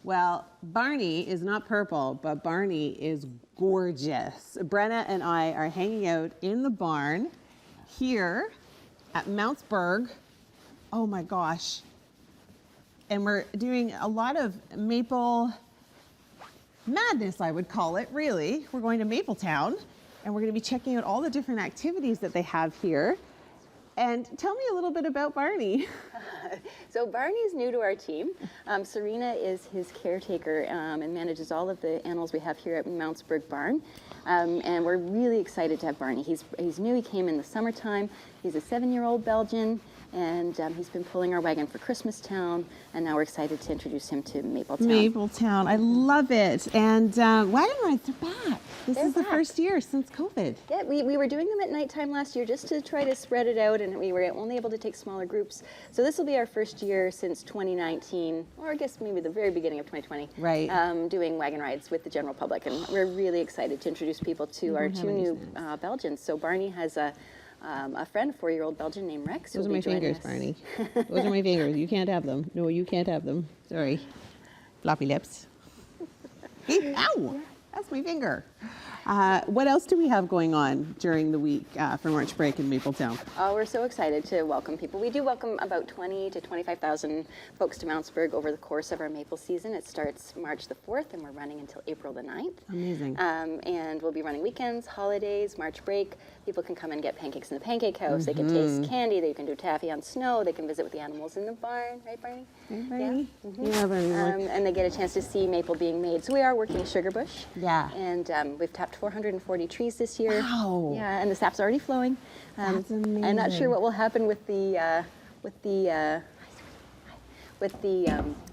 Well, Barney is not purple, but Barney is gorgeous. Brenna and I are hanging out in the barn here at Mountsberg. Oh my gosh. And we're doing a lot of maple madness, I would call it, really. We're going to Mapletown and we're going to be checking out all the different activities that they have here. And tell me a little bit about Barney. So Barney's new to our team. Serena is his caretaker and manages all of the animals we have here at Mountsberg Barn. And we're really excited to have Barney. He's new, he came in the summertime. He's a 7-year-old Belgian, and he's been pulling our wagon for Christmastown, and now we're excited to introduce him to Mapletown. Mapletown, I love it. And wagon rides are back. This is the first year since COVID. Yeah, we were doing them at nighttime last year just to try to spread it out, and we were only able to take smaller groups. So this will be our first year since 2019, or I guess maybe the very beginning of 2020, right? Doing wagon rides with the general public, and we're really excited to introduce people to our 2 new Belgians. So Barney has a friend, a 4-year-old Belgian named Rex. Those are my fingers, Barney. Those are my fingers. You can't have them. No, you can't have them. Sorry. Floppy lips. Ow! That's my finger. What else do we have going on during the week for March break in Mapletown? Oh, we're so excited to welcome people. We do welcome about 20 to 25,000 folks to Mountsberg over the course of our maple season. It starts March the 4th and we're running until April the 9th. Amazing. And we'll be running weekends, holidays, March break. People can come and get pancakes in the pancake house. They can taste candy. They can do taffy on snow. They can visit with the animals in the barn. Right, Barney? Right, Barney? Yeah. Yeah, Barney. And they get a chance to see maple being made. So we are working sugar bush. Yeah. And we've tapped 440 trees this year. Wow. Yeah, and the sap's already flowing. That's amazing. I'm not sure what will happen with the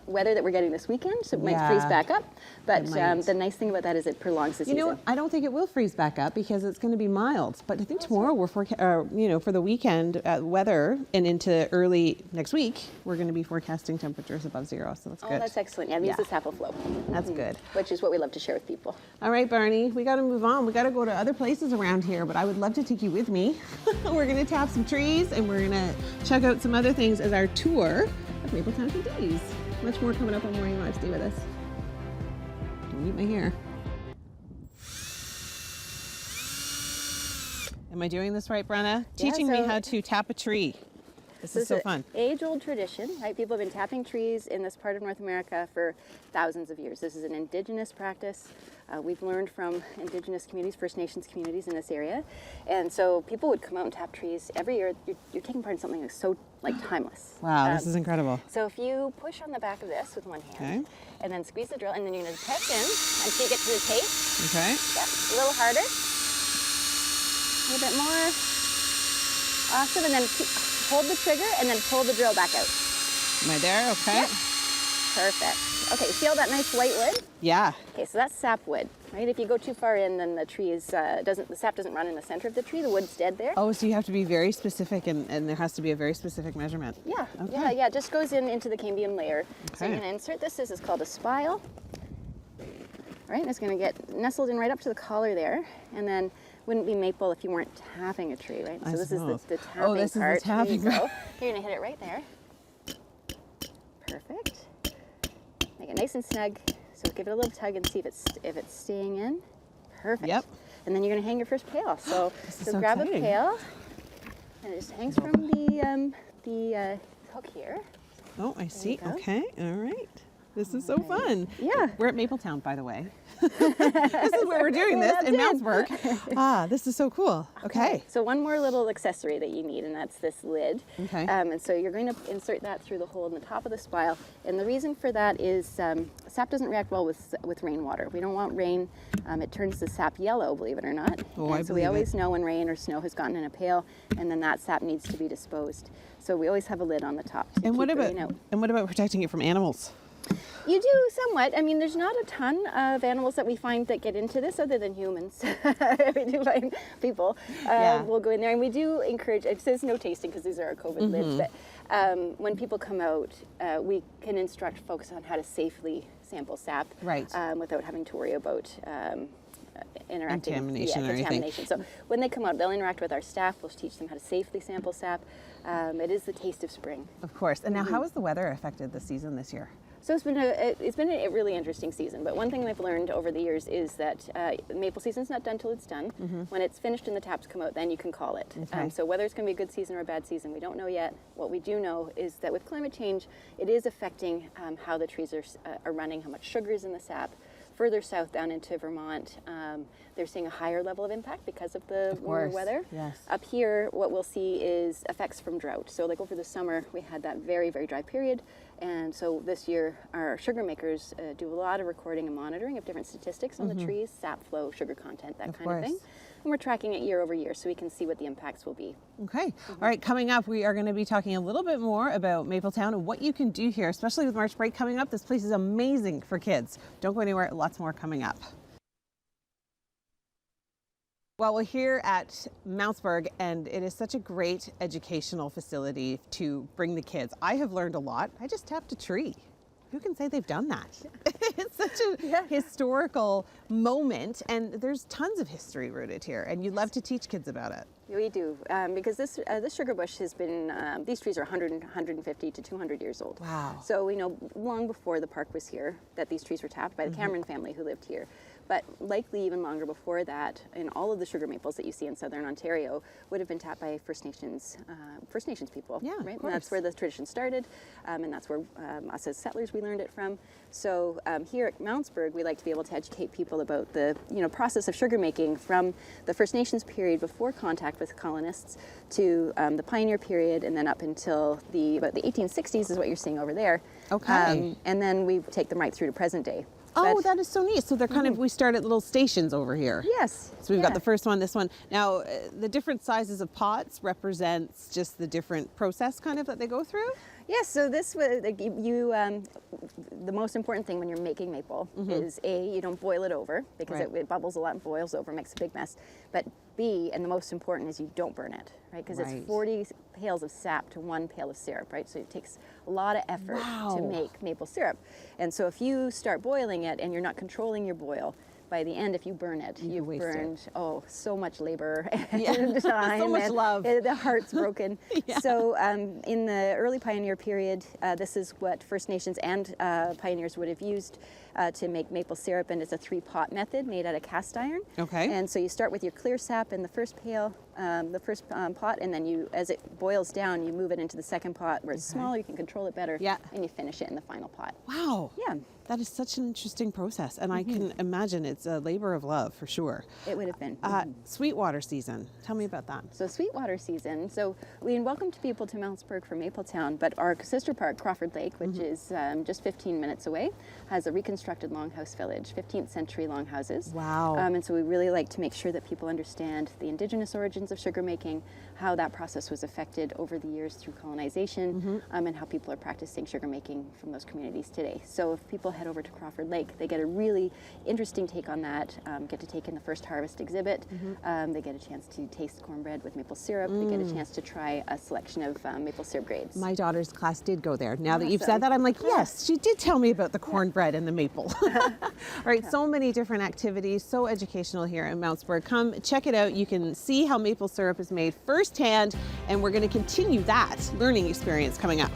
weather that we're getting this weekend, so it might freeze back up. But the nice thing about that is it prolongs the season. You know what? I don't think it will freeze back up because it's going to be mild. But I think tomorrow we're for the weekend weather and into early next week, we're going to be forecasting temperatures above 0. So that's good. Oh, that's excellent. Yeah, it means the sap will flow. That's good. Which is what we love to share with people. All right, Barney, we got to move on. We got to go to other places around here, but I would love to take you with me. We're going to tap some trees and we're going to check out some other things as our tour of Mapletown continues. Much more coming up on Morning Live. Stay with us. Don't eat my hair. Am I doing this right, Brenna? Teaching me how to tap a tree. This is so fun. Age-old tradition, right? People have been tapping trees in this part of North America for thousands of years. This is an indigenous practice. We've learned from indigenous communities, First Nations communities in this area. And so people would come out and tap trees every year. You're taking part in something that's so timeless. Wow, this is incredible. So if you push on the back of this with one hand, and then squeeze the drill, and then you're going to press in until you get to the tape. Okay. Yep, a little harder. A little bit more. Awesome, and then hold the trigger and then pull the drill back out. Am I there? Okay. Yep. Perfect. Okay, see all that nice white wood? Yeah. Okay, so that's sap wood, right? If you go too far in, then the tree is the sap doesn't run in the center of the tree. The wood's dead there. Oh, so you have to be very specific, and there has to be a very specific measurement. Yeah. Okay. Yeah. It just goes into the cambium layer. Okay. So you're going to insert this. This is called a spile. All right, and it's going to get nestled in right up to the collar there, and then wouldn't be maple if you weren't tapping a tree, right? So this is the tapping part. Oh, this is the tapping There you go. You're going to hit it right there. Perfect. Make it nice and snug. So give it a little tug and see if it's staying in. Perfect. Yep. And then you're going to hang your first pail. So grab exciting. a pail, and it just hangs from the hook here. Oh, I see. Okay. All right. This is so fun. Yeah. We're at Mapletown, by the way. This is where we're doing this in Mountsberg. This is so cool. Okay. So one more little accessory that you need, and that's this lid. Okay. And so you're going to insert that through the hole in the top of the spile. And the reason for that is sap doesn't react well with rainwater. We don't want rain. It turns the sap yellow, believe it or not. Oh, and I so we believe always know when rain or snow has gotten in a pail, and then that sap needs to be disposed. So we always have a lid on the top to keep rain out. And what about protecting it from animals? You do somewhat. I mean, there's not a ton of animals that we find that get into this other than humans. We do find people will go in there, and we do encourage, it says no tasting because these are our COVID lids, but when people come out, we can instruct folks on how to safely sample sap without having to worry about interacting. Contamination or anything. So when they come out, they'll interact with our staff. We'll teach them how to safely sample sap. It is the taste of spring. Of course. And now, how has the weather affected the season this year? So it's been a really interesting season, but one thing I've learned over the years is that maple season's not done till it's done. When it's finished and the taps come out, then you can call it. Okay. So whether it's going to be a good season or a bad season, we don't know yet. What we do know is that with climate change, it is affecting how the trees are running, how much sugar is in the sap. Further south down into Vermont, they're seeing a higher level of impact because of the warmer weather. Yes. Up here, what we'll see is effects from drought. So like over the summer, we had that very, very dry period. And so this year, our sugar makers do a lot of recording and monitoring of different statistics on the trees, sap flow, sugar content, that kind of thing. And we're tracking it year over year so we can see what the impacts will be. Okay. All right, coming up, we are going to be talking a little bit more about Mapletown and what you can do here, especially with March break coming up. This place is amazing for kids. Don't go anywhere, lots more coming up. Well, we're here at Mountsberg, and it is such a great educational facility to bring the kids. I have learned a lot. I just tapped a tree. Who can say they've done that? It's such a historical moment, and there's tons of history rooted here, and you love to teach kids about it. We do, because this sugar bush has been, these trees are 150 to 200 years old. Wow. So we know long before the park was here that these trees were tapped by the Cameron family who lived here. But likely even longer before that, and all of the sugar maples that you see in southern Ontario would have been tapped by First Nations people. Yeah, right? Of course. And that's where the tradition started, and that's where us as settlers we learned it from. So here at Mountsberg, we like to be able to educate people about the process of sugar making from the First Nations period before contact with colonists to the pioneer period, and then up until about the 1860s is what you're seeing over there. Okay. And then we take them right through to present day. Oh, that is so neat. So they're kind of, we start at little stations over here. Yes. So we've got the first one, this one. Now, the different sizes of pots represents just the different process kind of that they go through? Yes, so this was, the most important thing when you're making maple is A, you don't boil it over because it bubbles a lot and boils over, makes a big mess. But B, and the most important is you don't burn it, right? Because it's 40 pails of sap to 1 pail of syrup, right? So it takes a lot of effort to make maple syrup. And so if you start boiling it and you're not controlling your boil, by the end, if you burn it, you've burned so much labor and time. So much love. The heart's broken. So in the early pioneer period, this is what First Nations and pioneers would have used to make maple syrup, and it's a 3-pot method made out of cast iron. Okay. And so you start with your clear sap in the first pail, the first pot, and then as it boils down, you move it into the second pot where it's smaller, you can control it better, and you finish it in the final pot. Wow. Yeah. That is such an interesting process, and I can imagine it's a labor of love for sure. It would have been. Sweetwater season. Tell me about that. So Sweetwater season. So we welcomed people to Mountsberg from Mapletown, but our sister park, Crawford Lake, which is just 15 minutes away, has a reconstructed longhouse village, 15th century longhouses. Wow. And so we really like to make sure that people understand the indigenous origins of sugar making, how that process was affected over the years through colonization, and how people are practicing sugar making from those communities today. So if people head over to Crawford Lake, they get a really interesting take on that, get to take in the first harvest exhibit, they get a chance to taste cornbread with maple syrup, they get a chance to try a selection of maple syrup grades. My daughter's class did go there. Now that you've said that, I'm like, yes, she did tell me about the cornbread and the maple. All right, so many different activities, so educational here in Mountsberg. Come check it out. You can see how maple syrup is made firsthand, and we're going to continue that learning experience coming up.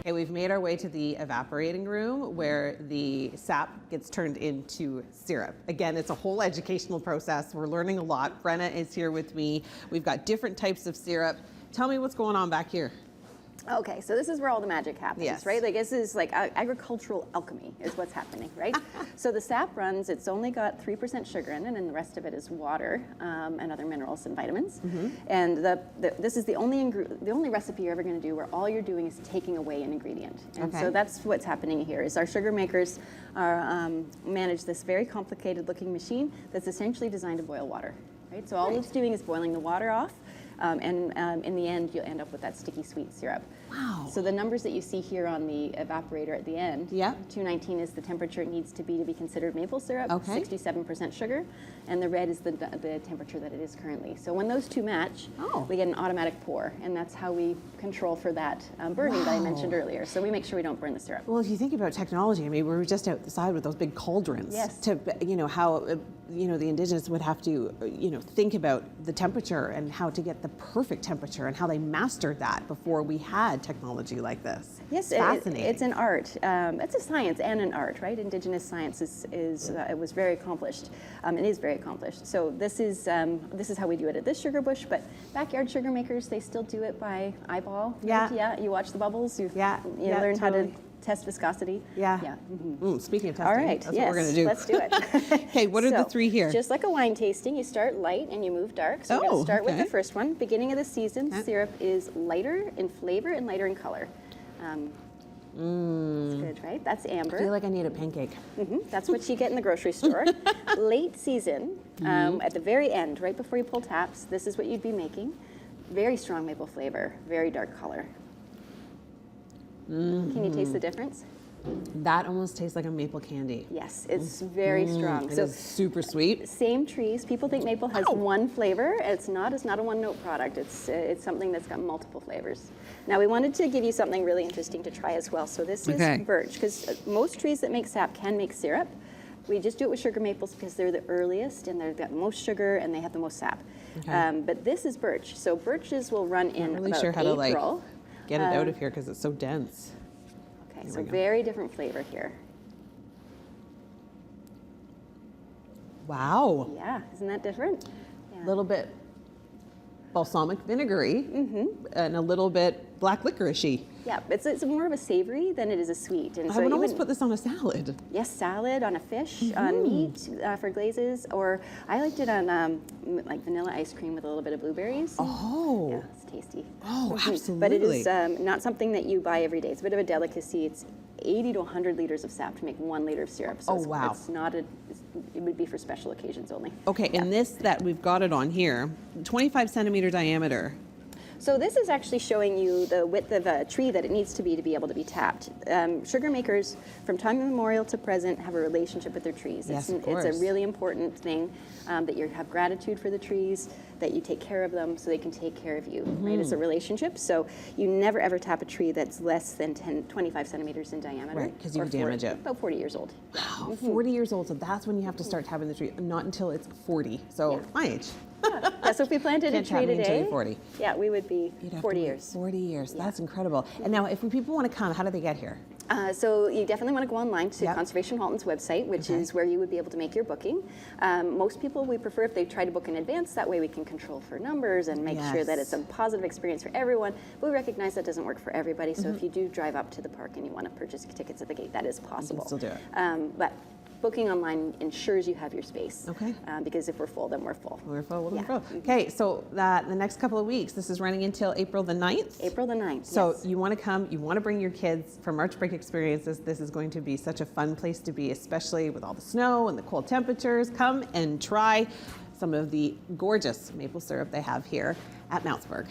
Okay, we've made our way to the evaporating room where the sap gets turned into syrup. Again, it's a whole educational process. We're learning a lot. Brenna is here with me. We've got different types of syrup. Tell me what's going on back here. Okay, so this is where all the magic happens, right? Like this is like agricultural alchemy is what's happening, right? So the sap runs, it's only got 3% sugar in it, and the rest of it is water and other minerals and vitamins. And this is the only recipe you're ever going to do where all you're doing is taking away an ingredient. And so that's what's happening here. Is our sugar makers manage this very complicated looking machine that's essentially designed to boil water, right? So all it's doing is boiling the water off. And in the end, you'll end up with that sticky sweet syrup. Wow. So the numbers that you see here on the evaporator at the end, 219 is the temperature it needs to be considered maple syrup, 67% sugar, and the red is the temperature that it is currently. So when those two match, we get an automatic pour, and that's how we control for that burning that I mentioned earlier. So we make sure we don't burn the syrup. Well, if you think about technology, I mean, we were just outside with those big cauldrons to, how, the indigenous would have to, think about the temperature and how to get the perfect temperature and how they mastered that before we had technology like this. Yes, Fascinating. it's an art. It's a science and an art, right? Indigenous science it was very accomplished, and is very accomplished. So this is how we do it at this sugar bush. But backyard sugar makers, they still do it by eyeball. Yeah. Right? Yeah. You watch the bubbles. You totally. learn how to test viscosity. Yeah. Yeah. Speaking of testing, All right. that's yes, what we're going to do. Let's do it. Okay, what are the three here? Just like a wine tasting, you start light and you move dark. So we're going to start with the first one. Beginning of the season, syrup is lighter in flavor and lighter in color. That's good, right? That's amber. I feel like I need a pancake. That's what you get in the grocery store. Late season, at the very end, right before you pull taps, this is what you'd be making. Very strong maple flavor, very dark color. Can you taste the difference? That almost tastes like a maple candy. Yes, it's very strong. It is super sweet. Same trees. People think maple has one flavor. It's not. It's not a one-note product. It's something that's got multiple flavors. Now we wanted to give you something really interesting to try as well. So this is birch, because most trees that make sap can make syrup. We just do it with sugar maples because they're the earliest and they've got the most sugar and they have the most sap. But this is birch. So birches will run in I'm not really about sure how to April. Get it out of here because it's so dense. Okay, so very different flavor here. Wow. Yeah, isn't that different? A little bit balsamic vinegary and a little bit black licorice-y. Yeah, it's more of a savory than it is a sweet. And I would almost put this on a salad. Yes, salad, on a fish, on meat for glazes, or I liked it on like vanilla ice cream with a little bit of blueberries. Oh. Yeah, it's tasty. Oh, absolutely. But it is not something that you buy every day. It's a bit of a delicacy. It's 80 to 100 liters of sap to make 1 liter of syrup. So it's not it would be for special occasions only. Okay, and this that we've got it on here, 25 centimeter diameter. So this is actually showing you the width of a tree that it needs to be able to be tapped. Sugar makers, from time immemorial to present, have a relationship with their trees. Yes, It's a really important thing that you have gratitude for the trees, that you take care of them so they can take care of you, right? It's a relationship. So you never ever tap a tree that's less than 25 centimeters in diameter. Right, because you damage it. About 40 years old. Wow, 40 years old, so that's when you have to start tapping the tree, not until it's 40. So my age. Yeah, so if we planted a tree today, 40. Yeah, we would be 40 years. 40 years, that's incredible. And now if people want to come, how do they get here? So you definitely want to go online to Conservation Halton's website, which is where you would be able to make your booking. Most people, we prefer if they try to book in advance. That way we can control for numbers and make sure that it's a positive experience for everyone. But we recognize that doesn't work for everybody. So if you do drive up to the park and you want to purchase tickets at the gate, that is possible. You can still do it. But booking online ensures you have your space. Okay. Because if we're full, then we're full. We're full. Okay, so the next couple of weeks, this is running until April the 9th? April the 9th, So you want to come, you want to bring your kids for March break experiences. This is going to be such a fun place to be, especially with all the snow and the cold temperatures. Come and try some of the gorgeous maple syrup they have here at Mountsberg.